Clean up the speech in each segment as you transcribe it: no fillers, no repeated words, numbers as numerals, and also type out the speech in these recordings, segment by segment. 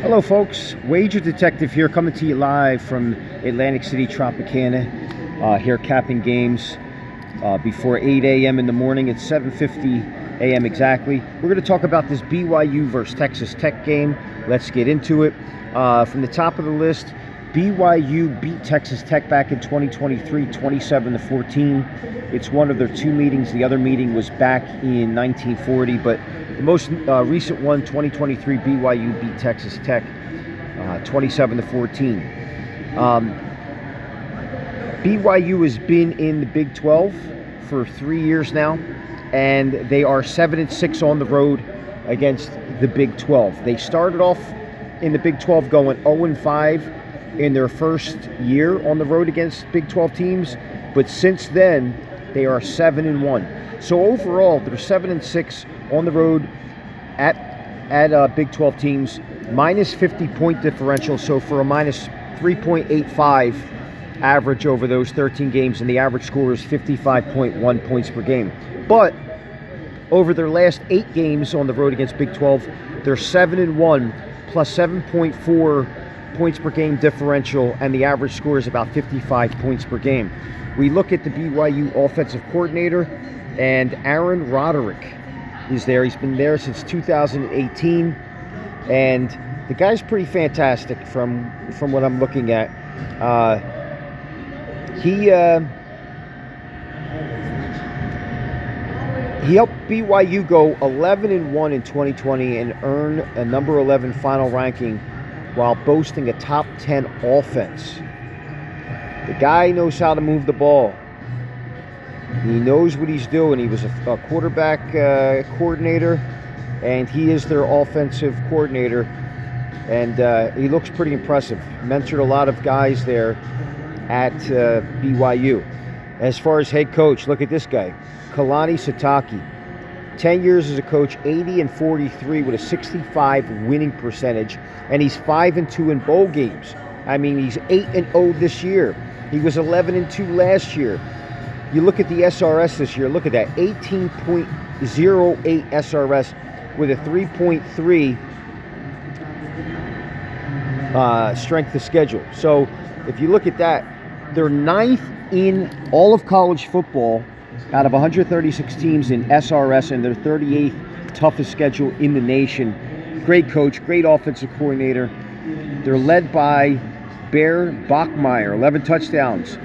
Hello folks, Wager Detective here, coming to you live from Atlantic City, Tropicana, here capping games before 8 a.m. in the morning. It's 7:50 a.m. exactly. We're going to talk about this BYU versus Texas Tech game. Let's get into it. From the top of the list, BYU beat Texas Tech back in 2023, 27-14. It's one of their two meetings. The other meeting was back in 1940, but the most recent one, 2023, BYU beat Texas Tech 27-14. BYU has been in the Big 12 for 3 years now, and they are 7-6 on the road against the Big 12. They started off in the Big 12 going 0-5 in their first year on the road against Big 12 teams, but since then they are 7-1. So overall, they're 7-6 on the road at Big 12 teams, minus 50 point differential. So for a minus 3.85 average over those 13 games, and the average score is 55.1 points per game. But over their last 8 games on the road against Big 12, they're 7-1 plus 7.4 points per game differential, and the average score is about 55 points per game. We look at the BYU offensive coordinator, and Aaron Roderick is there. He's been there since 2018, and the guy's pretty fantastic from what I'm looking at. He helped BYU go 11-1 in 2020 and earn a number 11 final ranking while boasting a top 10 offense. The guy knows how to move the ball. He knows what he's doing. He was a quarterback coordinator, and he is their offensive coordinator, and he looks pretty impressive. Mentored a lot of guys there at BYU. As far as head coach, look at this guy, Kalani Sitake. 10 years as a coach, 80-43 with a 65 winning percentage, and he's 5-2 in bowl games. I mean, he's 8-0 this year. He was 11-2 last year. You look at the SRS this year, look at that, 18.08 SRS with a 3.3 strength of schedule. So if you look at that, they're 9th in all of college football out of 136 teams in SRS, and their 38th toughest schedule in the nation. Great coach, great offensive coordinator. They're led by Bear Bachmeier, 11 touchdowns,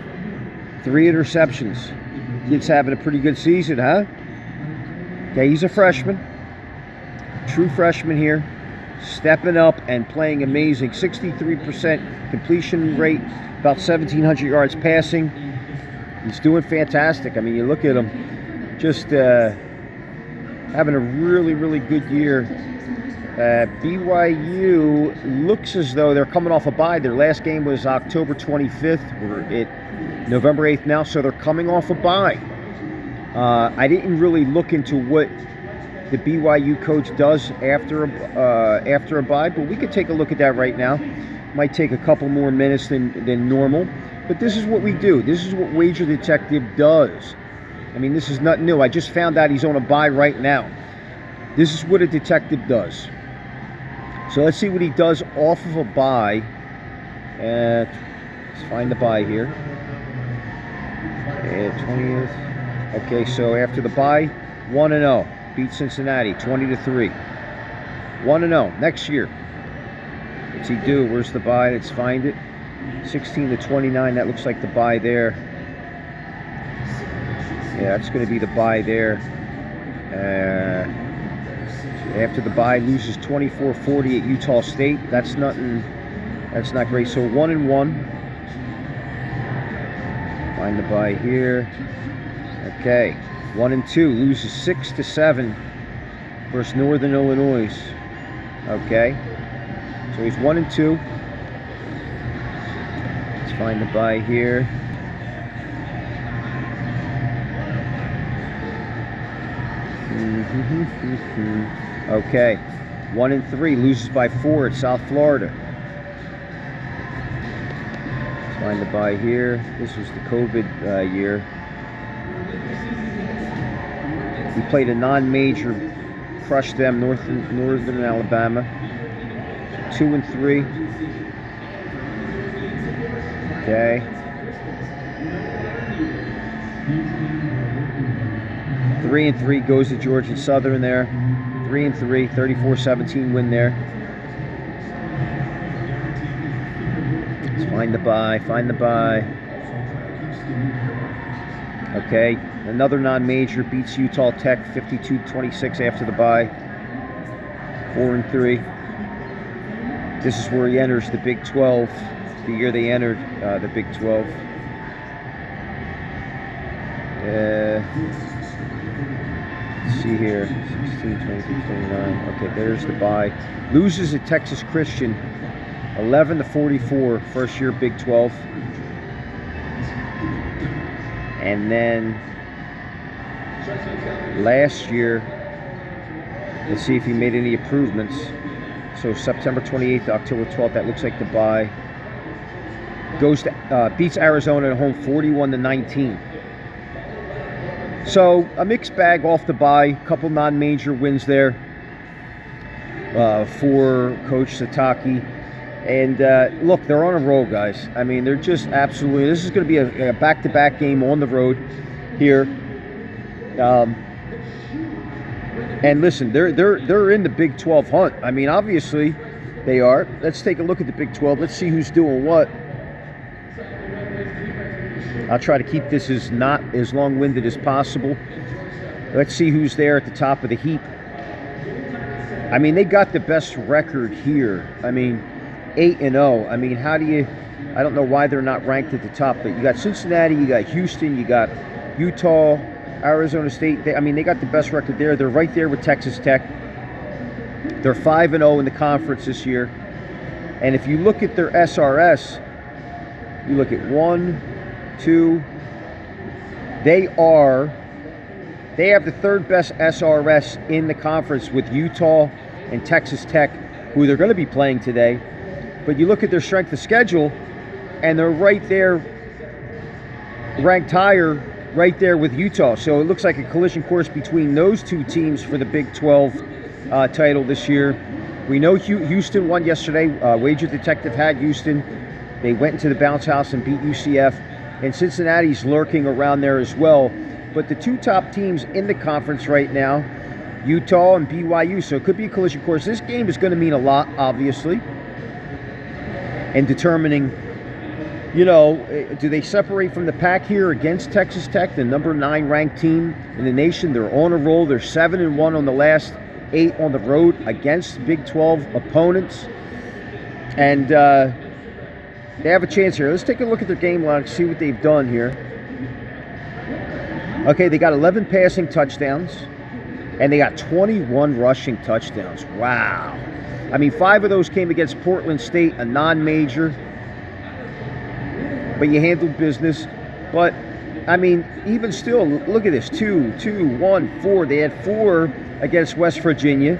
3 interceptions. Kid's having a pretty good season, huh? Okay, he's a freshman. True freshman here. Stepping up and playing amazing. 63% completion rate, about 1,700 yards passing. He's doing fantastic. I mean, you look at him, just having a really, really good year. BYU looks as though they're coming off a bye. Their last game was October 25th. We're at November 8th now, so they're coming off a bye. I didn't really look into what the BYU coach does after a bye, but we could take a look at that right now. Might take a couple more minutes than normal, but this is what we do. This is what Wager Detective does. I mean, this is nothing new. I just found out he's on a bye right now. This is what a detective does. So let's see what he does off of a bye. Let's find the bye here. 20th. Okay, so after the bye, 1-0. Beat Cincinnati, 20-3. 1-0 next year. What's he do? Where's the bye? Let's find it. 16-29. That looks like the bye there. Yeah, that's going to be the bye there. After the bye, loses 24-40 at Utah State. That's nothing. That's not great. So 1-1. Find the bye here. Okay, 1-2. Loses 6-7 versus Northern Illinois. Okay, so he's 1-2. Let's find the bye here. Okay, 1-3. Loses by 4 at South Florida. Let's find the bye here. This was the COVID year. We played a non-major, crushed them, Northern Alabama. 2-3. Okay. 3-3 goes to Georgia Southern there. 3-3, 34-17 win there. Let's find the bye, Okay, another non-major beats Utah Tech 52-26 after the bye. 4-3. This is where he enters the Big 12, the year they entered the Big 12. Let's see here, 16, 23, 29. Okay, there's the bye. Loses at Texas Christian, 11-44, first year Big 12. And then last year, let's see if he made any improvements. So September 28th to October 12th, that looks like the bye. Goes to beats Arizona at home 41-19. So a mixed bag off the bye, couple non-major wins there for Coach Sataki. And look, they're on a roll, guys. I mean, they're just absolutely. This is going to be a back-to-back game on the road here. And listen, they're in the Big 12 hunt. I mean, obviously they are. Let's take a look at the Big 12. Let's see who's doing what. I'll try to keep this as not as long-winded as possible. Let's see who's there at the top of the heap. I mean, they got the best record here. I mean, 8-0. I mean, how do you? I don't know why they're not ranked at the top. But you got Cincinnati, you got Houston, you got Utah, Arizona State. I mean, they got the best record there. They're right there with Texas Tech. They're 5-0 in the conference this year. And if you look at their SRS, you look at 1, 2. They have the third best SRS in the conference with Utah and Texas Tech, who they're going to be playing today. But you look at their strength of schedule, and they're right there, ranked higher, right there with Utah. So it looks like a collision course between those two teams for the Big 12 title this year. We know Houston won yesterday. Wager Detective had Houston. They went into the bounce house and beat UCF. And Cincinnati's lurking around there as well. But the two top teams in the conference right now, Utah and BYU. So it could be a collision course. This game is going to mean a lot, obviously. And determining, you know, do they separate from the pack here against Texas Tech, the number 9 ranked team in the nation? They're on a roll. They're 7-1 on the last 8 on the road against Big 12 opponents. And they have a chance here. Let's take a look at their game log, see what they've done here. Okay, they got 11 passing touchdowns, and they got 21 rushing touchdowns. Wow. I mean, 5 of those came against Portland State, a non-major. But you handled business. But, I mean, even still, look at this. 2, 1, 4. They had 4 against West Virginia.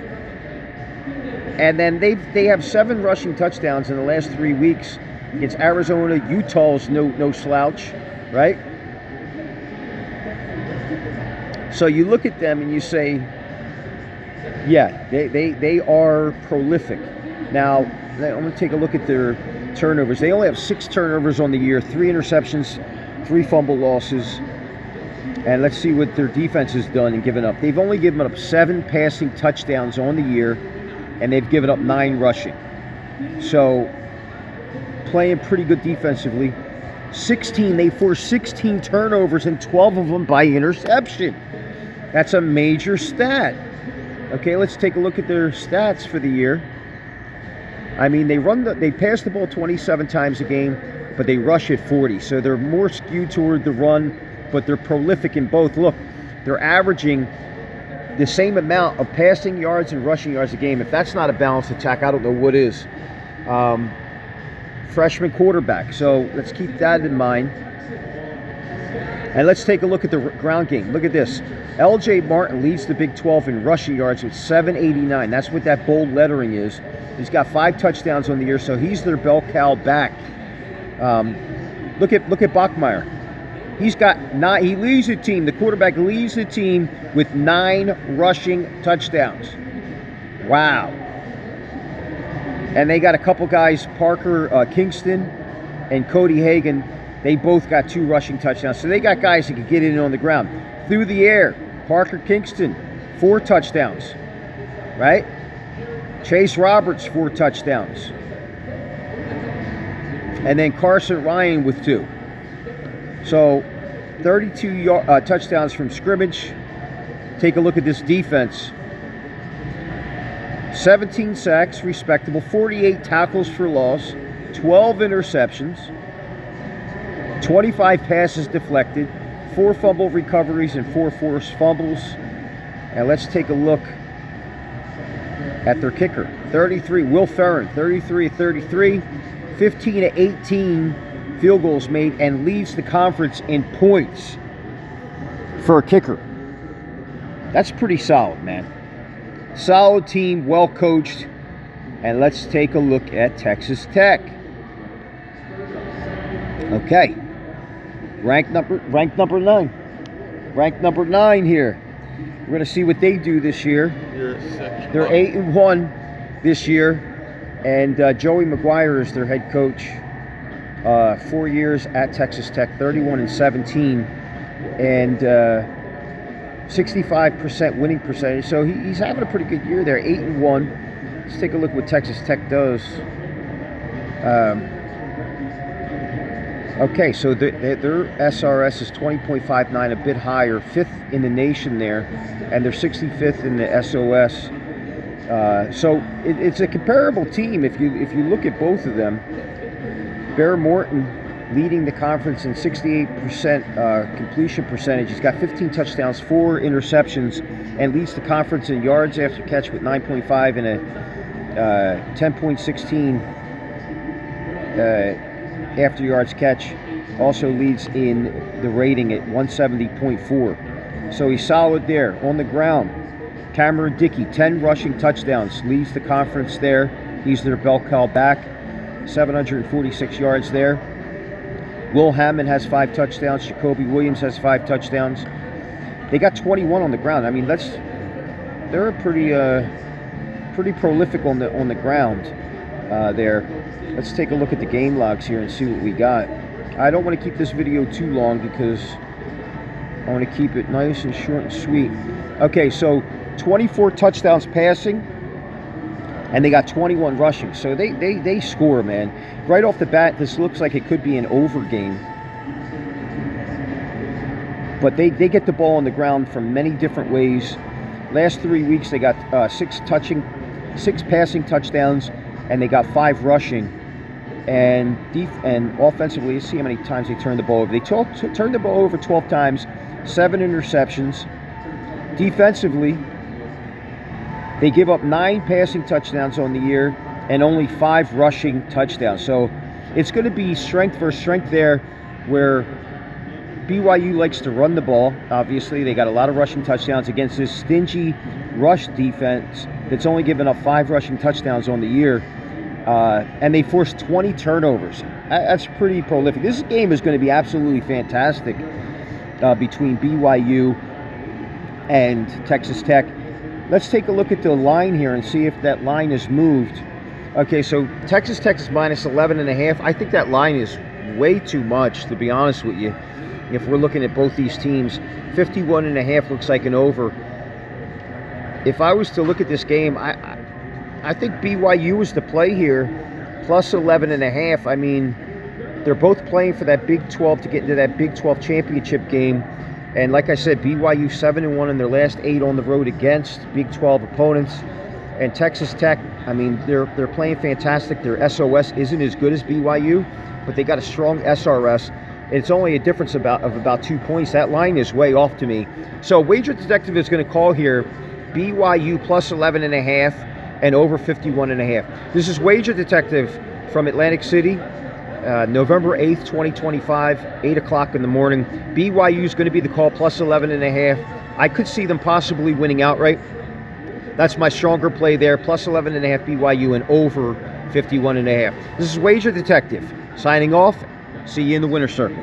And then they have 7 rushing touchdowns in the last 3 weeks against Arizona. Utah's no slouch, right? So you look at them and you say, yeah, they are prolific. Now, I'm going to take a look at their turnovers. They only have 6 turnovers on the year, 3 interceptions, 3 fumble losses. And let's see what their defense has done and given up. They've only given up 7 passing touchdowns on the year, and they've given up 9 rushing. So, playing pretty good defensively. They forced 16 turnovers, and 12 of them by interception. That's a major stat. Okay, let's take a look at their stats for the year. I mean, they pass the ball 27 times a game, but they rush it 40. So they're more skewed toward the run, but they're prolific in both. Look, they're averaging the same amount of passing yards and rushing yards a game. If that's not a balanced attack, I don't know what is. Freshman quarterback. So let's keep that in mind. And let's take a look at the ground game. Look at this. L.J. Martin leads the Big 12 in rushing yards with 789. That's what that bold lettering is. He's got 5 touchdowns on the year, so he's their bell cow back. Look at Bachmeier. He leads the team. The quarterback leads the team with 9 rushing touchdowns. Wow. And they got a couple guys, Parker Kingston and Cody Hagan. They both got 2 rushing touchdowns. So they got guys that can get in on the ground. Through the air, Parker Kingston, 4 touchdowns, right? Chase Roberts, 4 touchdowns. And then Carson Ryan with 2. So 32 touchdowns from scrimmage. Take a look at this defense. 17 sacks, respectable. 48 tackles for loss. 12 interceptions. 25 passes deflected. 4 fumble recoveries and 4 forced fumbles. And let's take a look at their kicker. 33, Will Ferrin, 33-33. 15-18 field goals made, and leads the conference in points for a kicker. That's pretty solid, man. Solid team, well coached. And let's take a look at Texas Tech. Okay. Ranked number 9. Ranked number 9 here. We're going to see what they do this year. They're 8-1 this year. And Joey McGuire is their head coach. 4 years at Texas Tech, 31-17, and 65% winning percentage. So he's having a pretty good year there, 8-1. Let's take a look what Texas Tech does. Okay, so their SRS is 20.59, a bit higher, 5th in the nation there, and they're 65th in the SOS. So it's a comparable team if you look at both of them. Bear Morton leading the conference in 68% completion percentage. He's got 15 touchdowns, 4 interceptions, and leads the conference in yards after catch with 9.5 and a 10.16 after yards catch. Also leads in the rating at 170.4. So he's solid there. On the ground, Cameron Dickey, 10 rushing touchdowns, leads the conference there. He's their bell cow back. 746 yards there. Will Hammond has 5 touchdowns. Jacoby Williams has 5 touchdowns. They got 21 on the ground. I mean, they're a pretty prolific on the ground there. Let's take a look at the game logs here and see what we got. I don't want to keep this video too long because I want to keep it nice and short and sweet. Okay, so 24 touchdowns passing. And they got 21 rushing, so they score, man. Right off the bat, this looks like it could be an over game. But they get the ball on the ground from many different ways. Last 3 weeks, they got 6 passing touchdowns, and they got 5 rushing. And offensively, let's see how many times they turned the ball over. They turned the ball over 12 times, 7 interceptions. Defensively, they give up 9 passing touchdowns on the year and only 5 rushing touchdowns. So it's going to be strength versus strength there, where BYU likes to run the ball. Obviously, they got a lot of rushing touchdowns against this stingy rush defense that's only given up 5 rushing touchdowns on the year. And they forced 20 turnovers. That's pretty prolific. This game is going to be absolutely fantastic between BYU and Texas Tech. Let's take a look at the line here and see if that line is moved. Okay, so Texas Tech is minus 11.5. I think that line is way too much, to be honest with you. If we're looking at both these teams, 51.5 looks like an over. If I was to look at this game, I think BYU is the play here, plus 11.5. I mean, they're both playing for that Big 12 to get into that Big 12 championship game. And like I said, BYU 7-1 in their last 8 on the road against Big 12 opponents. And Texas Tech, I mean, they're playing fantastic. Their SOS isn't as good as BYU, but they got a strong SRS. It's only a difference of about 2 points. That line is way off to me. So Wager Detective is going to call here BYU plus 11.5 and over 51.5. This is Wager Detective from Atlantic City. November 8th, 2025, 8 o'clock in the morning. BYU is going to be the call, plus 11.5. I could see them possibly winning outright. That's my stronger play there, plus 11.5 BYU and over 51.5. This is Wager Detective signing off. See you in the winner's circle.